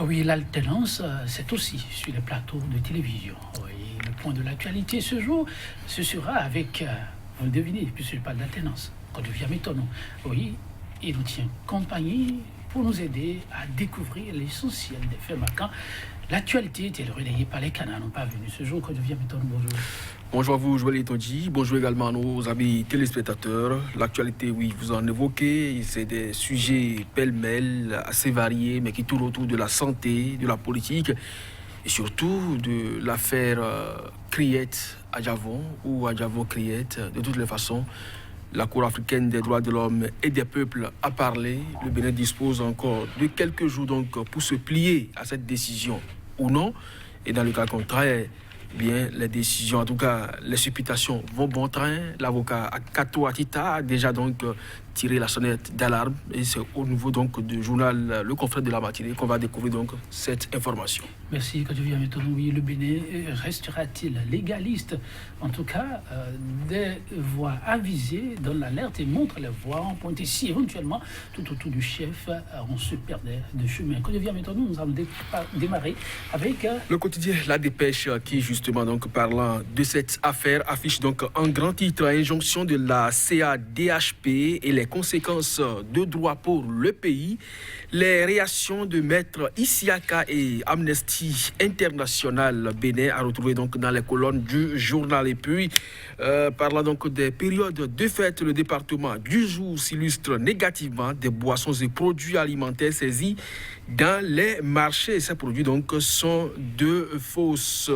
Oui, l'alternance, c'est aussi sur les plateaux de télévision. Oui, le point de l'actualité ce jour, ce sera avec, vous le devinez, puisque je parle d'alternance, Kodovia Metono. Oui, il nous tient compagnie pour nous aider à découvrir l'essentiel des faits marquants. L'actualité est relayée par les canaux non parvenus ce jour. Kodovia Metono, bonjour. Bonjour à vous, Joël Etondi. Bonjour également à nos amis téléspectateurs. L'actualité, oui, vous en évoquez. C'est des sujets pêle-mêle, assez variés, mais qui tournent autour de la santé, de la politique et surtout de l'affaire Criette à Djavon ou à Djavon Criette. De toutes les façons, la Cour africaine des droits de l'homme et des peuples a parlé. Le Bénin dispose encore de quelques jours donc pour se plier à cette décision ou non. Et dans le cas contraire, bien, les décisions, en tout cas, les supputations vont bon train. L'avocat Kato Atita a déjà donc tiré la sonnette d'alarme et c'est au niveau donc du journal Le Confrère de la matinée qu'on va découvrir donc cette information. Merci, Kodovia Metono. Oui, le Bénin restera-t-il légaliste? En tout cas, des voix avisées donnent l'alerte et montrent les voies en pointe. Et si éventuellement, tout autour du chef, on se perdait de chemin. Kodovia Metono, nous allons démarrer avec... Le quotidien La Dépêche qui, justement, donc, parlant de cette affaire, affiche donc en grand titre injonction de la CADHP et les conséquences de droit pour le pays. Les réactions de Maître Isiaka et Amnesty International Bénin à retrouver donc dans les colonnes du journal. Et puis, parlant donc des périodes de fête, le département du jour s'illustre négativement des boissons et produits alimentaires saisis dans les marchés. Ces produits donc sont de fausses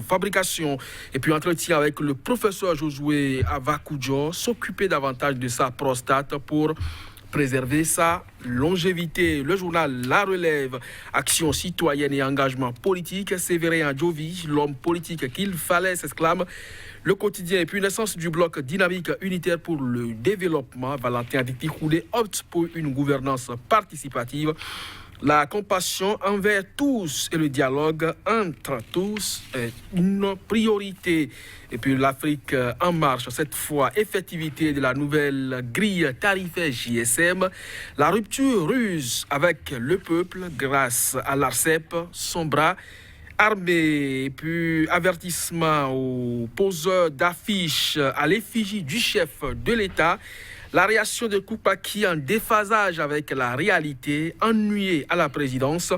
fabrications. Et puis entretien avec le professeur Josué Avakoujo, s'occuper davantage de sa prostate pour préserver sa longévité. Le journal La Relève, action citoyenne et engagement politique, Séverin Adjovi, l'homme politique qu'il fallait, s'exclame le quotidien. Et puis naissance du bloc dynamique unitaire pour le développement, Valentin Dicticoulé opte pour une gouvernance participative. La compassion envers tous et le dialogue entre tous est une priorité. Et puis l'Afrique en marche, cette fois effectivité de la nouvelle grille tarifaire JSM. La rupture ruse avec le peuple grâce à l'ARCEP, son bras armé. Et puis avertissement aux poseurs d'affiches à l'effigie du chef de l'État. La réaction de Koupaki en déphasage avec la réalité, ennuyé à la présidence.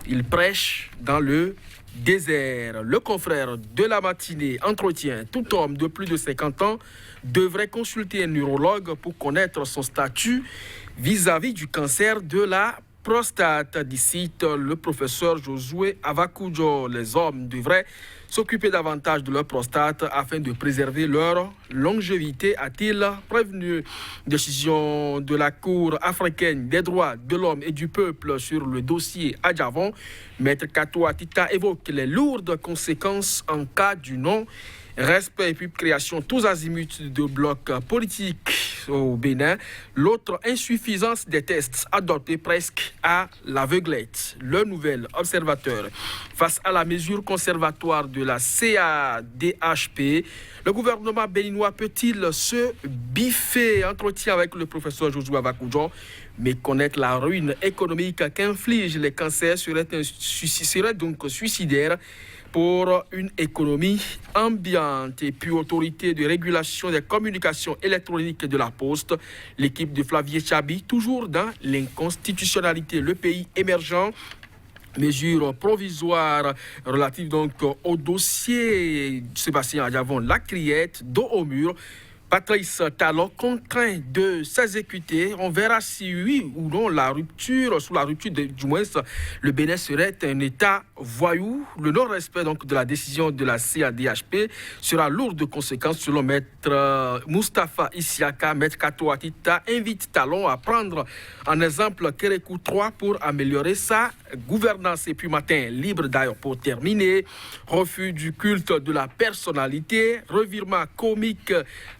Il prêche dans le désert. Le confrère de la matinée entretient tout homme de plus de 50 ans devrait consulter un neurologue pour connaître son statut vis-à-vis du cancer de la prostate, dit le professeur Josué Avakoujo. Les hommes devraient s'occuper davantage de leur prostate afin de préserver leur longévité, a-t-il prévenu. Décision de la Cour africaine des droits de l'homme et du peuple sur le dossier à Djavon. Maître Kato Atita évoque les lourdes conséquences en cas du non-respect et puis création tous azimuts de blocs politiques au Bénin. L'autre insuffisance des tests adoptés presque à l'aveuglette. Le nouvel observateur face à la mesure conservatoire de la CADHP. Le gouvernement béninois peut-il se biffer? Entretien avec le professeur Josué Avakoujo. Mais connaître la ruine économique qu'infligent les cancers serait donc suicidaire pour une économie ambiante. Et puis autorité de régulation des communications électroniques de la Poste, l'équipe de Flavie Chabi, toujours dans l'inconstitutionnalité. Le pays émergent, mesures provisoires relatives donc au dossier Sébastien Adjavon, la criette, dos au mur. Patrice Talon contraint de s'exécuter. On verra si oui ou non sous la rupture du moins, le Bénin serait un État voyou. Le non-respect donc de la décision de la CADHP sera lourd de conséquences selon Maître Moustapha Isiaka. Maître Kato Atita invite Talon à prendre en exemple Kérékou 3 pour améliorer sa gouvernance. Et puis matin libre d'ailleurs pour terminer. Refus du culte de la personnalité, revirement comique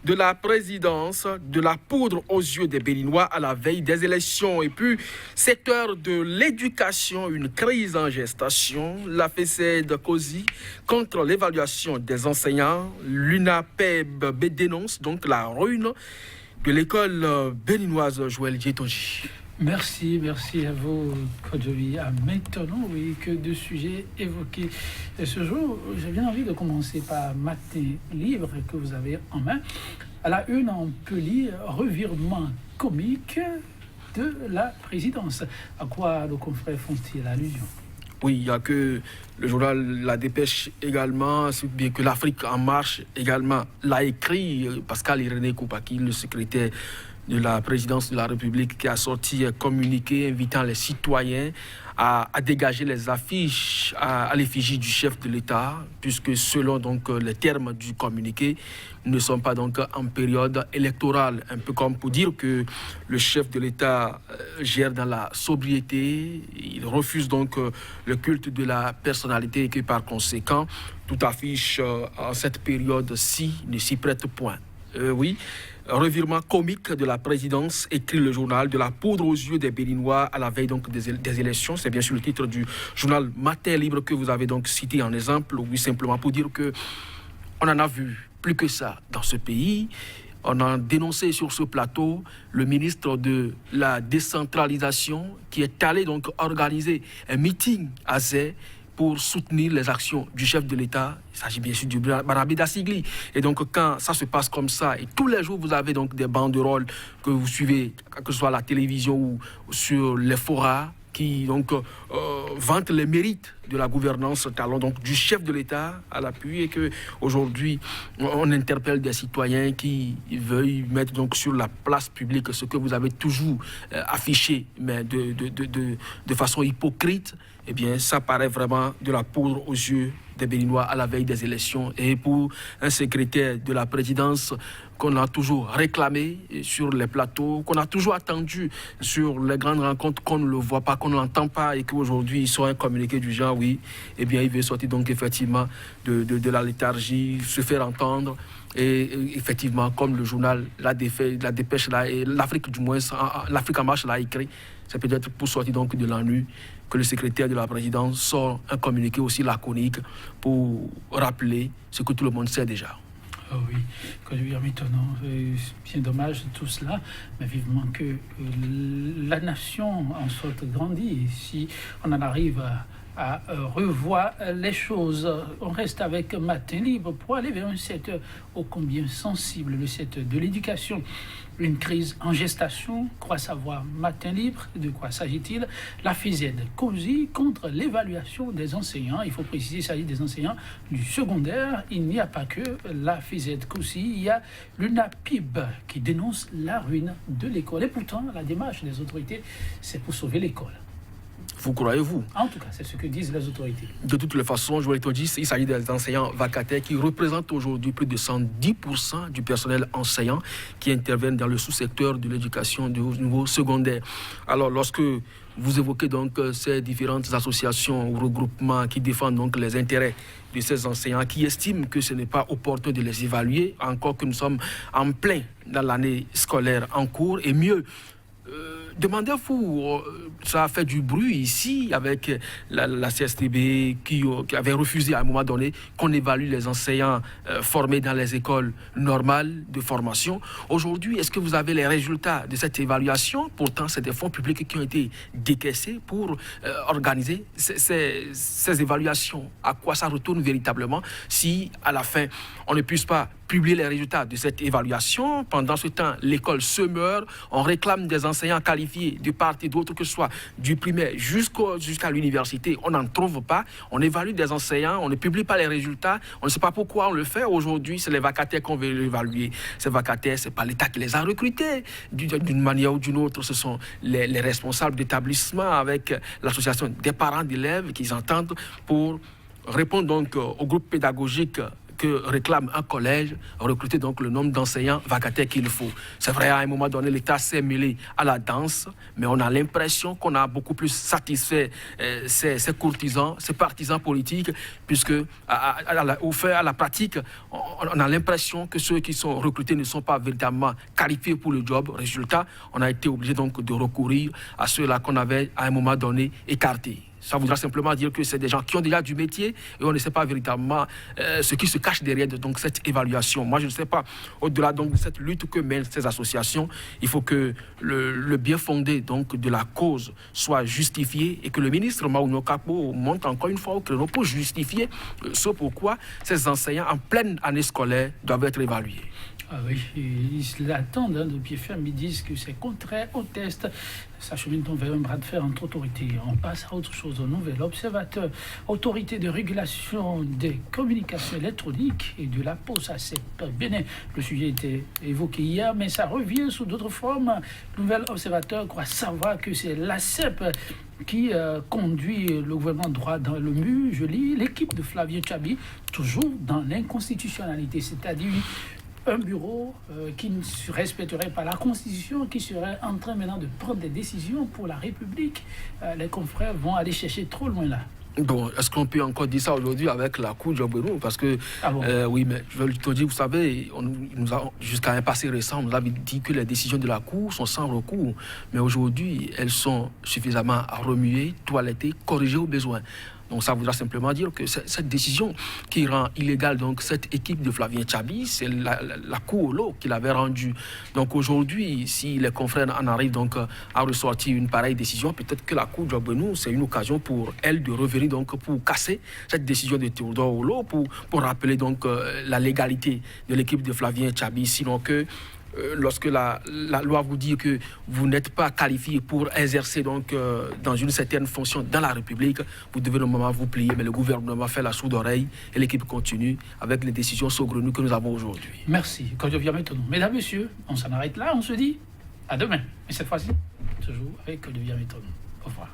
de la présidence, de la poudre aux yeux des Béninois à la veille des élections. Et puis, secteur de l'éducation, une crise en gestation. La FECED COSI contre l'évaluation des enseignants. L'UNAPEB dénonce donc la ruine de l'école béninoise. Joël Djetonji. Merci à vous, Kodjovi. Maintenant, oui, que deux sujets évoqués ce jour. J'ai bien envie de commencer par Matin Libre que vous avez en main. À la une, on peut lire revirement comique de la présidence. À quoi nos confrères font-ils allusion? Oui, il n'y a que le journal La Dépêche également, bien que l'Afrique en marche également l'a écrit. Pascal Irénée Koupaki, le secrétaire de la présidence de la République, qui a sorti un communiqué invitant les citoyens à dégager les affiches à l'effigie du chef de l'État, puisque selon donc les termes du communiqué, nous ne sommes pas donc en période électorale. Un peu comme pour dire que le chef de l'État gère dans la sobriété, il refuse donc le culte de la personnalité et que par conséquent, toute affiche en cette période-ci ne s'y prête point. Oui. Revirement comique de la présidence, écrit le journal, de la poudre aux yeux des Béninois à la veille donc des élections. C'est bien sûr le titre du journal Matin Libre que vous avez donc cité en exemple. Oui, simplement pour dire que on en a vu plus que ça dans ce pays. On a dénoncé sur ce plateau le ministre de la décentralisation qui est allé donc organiser un meeting à Zé pour soutenir les actions du chef de l'État. Il s'agit bien sûr du Barnabé Dassigli. Et donc, quand ça se passe comme ça, et tous les jours, vous avez donc des banderoles que vous suivez, que ce soit à la télévision ou sur les forats, qui donc vantent les mérites de la gouvernance talon donc du chef de l'État à l'appui, et que aujourd'hui on interpelle des citoyens qui veulent mettre donc sur la place publique ce que vous avez toujours affiché, mais de façon hypocrite. Eh bien, ça paraît vraiment de la poudre aux yeux des Béninois à la veille des élections. Et pour un secrétaire de la présidence qu'on a toujours réclamé sur les plateaux, qu'on a toujours attendu sur les grandes rencontres, qu'on ne le voit pas, qu'on ne l'entend pas, et qu'aujourd'hui il sort un communiqué du genre, oui, eh bien il veut sortir donc effectivement de la léthargie, se faire entendre. Et effectivement, comme le journal La Dépêche, et l'Afrique du moins, l'Afrique en marche l'a écrit, c'est peut-être pour sortir donc de l'ennui que le secrétaire de la présidence sort un communiqué aussi laconique pour rappeler ce que tout le monde sait déjà. Oh oui, quand je viens maintenant, c'est bien dommage tout cela, mais vivement que la nation en sorte grandie. Si on en arrive à revoir les choses, on reste avec Matin Libre pour aller vers un secteur ô combien sensible, le secteur de l'éducation. Une crise en gestation, croit savoir Matin Libre, de quoi s'agit-il? La FESED causie contre l'évaluation des enseignants. Il faut préciser qu'il s'agit des enseignants du secondaire. Il n'y a pas que la FESED causie, il y a l'UNAPIB qui dénonce la ruine de l'école. Et pourtant, la démarche des autorités, c'est pour sauver l'école. Vous croyez-vous? En tout cas, c'est ce que disent les autorités. De toutes les façons, je voulais te dire, il s'agit des enseignants vacataires qui représentent aujourd'hui plus de 110% du personnel enseignant qui interviennent dans le sous-secteur de l'éducation du niveau secondaire. Alors, lorsque vous évoquez donc ces différentes associations ou regroupements qui défendent donc les intérêts de ces enseignants, qui estiment que ce n'est pas opportun de les évaluer, encore que nous sommes en plein dans l'année scolaire en cours, et mieux, demandez-vous, ça a fait du bruit ici avec la CSTB qui avait refusé à un moment donné qu'on évalue les enseignants formés dans les écoles normales de formation. Aujourd'hui, est-ce que vous avez les résultats de cette évaluation? Pourtant, c'est des fonds publics qui ont été décaissés pour organiser ces évaluations. À quoi ça retourne véritablement si, à la fin, on ne puisse pas publier les résultats de cette évaluation? Pendant ce temps, l'école se meurt, on réclame des enseignants qualifiés de part et d'autre, que ce soit du primaire jusqu'à l'université. On n'en trouve pas, on évalue des enseignants, on ne publie pas les résultats, on ne sait pas pourquoi on le fait. Aujourd'hui, c'est les vacataires qu'on veut évaluer. Ces vacataires, ce n'est pas l'État qui les a recrutés. D'une manière ou d'une autre, ce sont les responsables d'établissement avec l'association des parents d'élèves qui s'entendent pour répondre donc au groupe pédagogique que réclame un collège, recruter donc le nombre d'enseignants vacataires qu'il faut. C'est vrai, à un moment donné, l'État s'est mêlé à la danse, mais on a l'impression qu'on a beaucoup plus satisfait ces courtisans, ces partisans politiques, puisque au fait, à la pratique, on a l'impression que ceux qui sont recrutés ne sont pas véritablement qualifiés pour le job. Résultat, on a été obligé donc de recourir à ceux-là qu'on avait à un moment donné écartés. Ça voudra simplement dire que c'est des gens qui ont déjà du métier et on ne sait pas véritablement ce qui se cache derrière donc, cette évaluation. Moi, je ne sais pas, au-delà donc, de cette lutte que mènent ces associations, il faut que le bien fondé donc, de la cause soit justifié et que le ministre Maouno Kakpo monte encore une fois au créneau pour justifier ce pourquoi ces enseignants en pleine année scolaire doivent être évalués. Ah oui, ils l'attendent de pied ferme, ils disent que c'est contraire au test. Ça chemine vers un bras de fer entre autorités. On passe à autre chose, au nouvel observateur, autorité de régulation des communications électroniques et de la poste à cette Bénin. Le sujet était évoqué hier, mais ça revient sous d'autres formes. Le nouvel observateur croit savoir que c'est l'ACEP qui conduit le gouvernement droit dans le mur. Je lis l'équipe de Flavien Tchabi, toujours dans l'inconstitutionnalité, c'est-à-dire un bureau qui ne respecterait pas la Constitution, qui serait en train maintenant de prendre des décisions pour la République. Les confrères vont aller chercher trop loin là. Bon, est-ce qu'on peut encore dire ça aujourd'hui avec la Cour Djobero? Parce que, oui, mais je veux te dire, vous savez, jusqu'à un passé récent, on nous avait dit que les décisions de la Cour sont sans recours. Mais aujourd'hui, elles sont suffisamment remuées, toilettées, corrigées au besoin. Donc ça voudra simplement dire que cette décision qui rend illégale donc cette équipe de Flavien Tchabi, c'est la Cour Olo qui l'avait rendue. Donc aujourd'hui, si les confrères en arrivent donc à ressortir une pareille décision, peut-être que la Cour Djobeno, c'est une occasion pour elle de revenir donc pour casser cette décision de Théodore Olo, pour rappeler donc la légalité de l'équipe de Flavien Tchabi, sinon que lorsque la loi vous dit que vous n'êtes pas qualifié pour exercer donc, dans une certaine fonction dans la République, vous devez normalement vous plier, mais le gouvernement fait la sourde oreille et l'équipe continue avec les décisions saugrenues que nous avons aujourd'hui. Merci. Quand je viens maintenant, mesdames, messieurs, on s'en arrête là, on se dit à demain. Et cette fois-ci, toujours avec Quand je viens maintenant. Au revoir.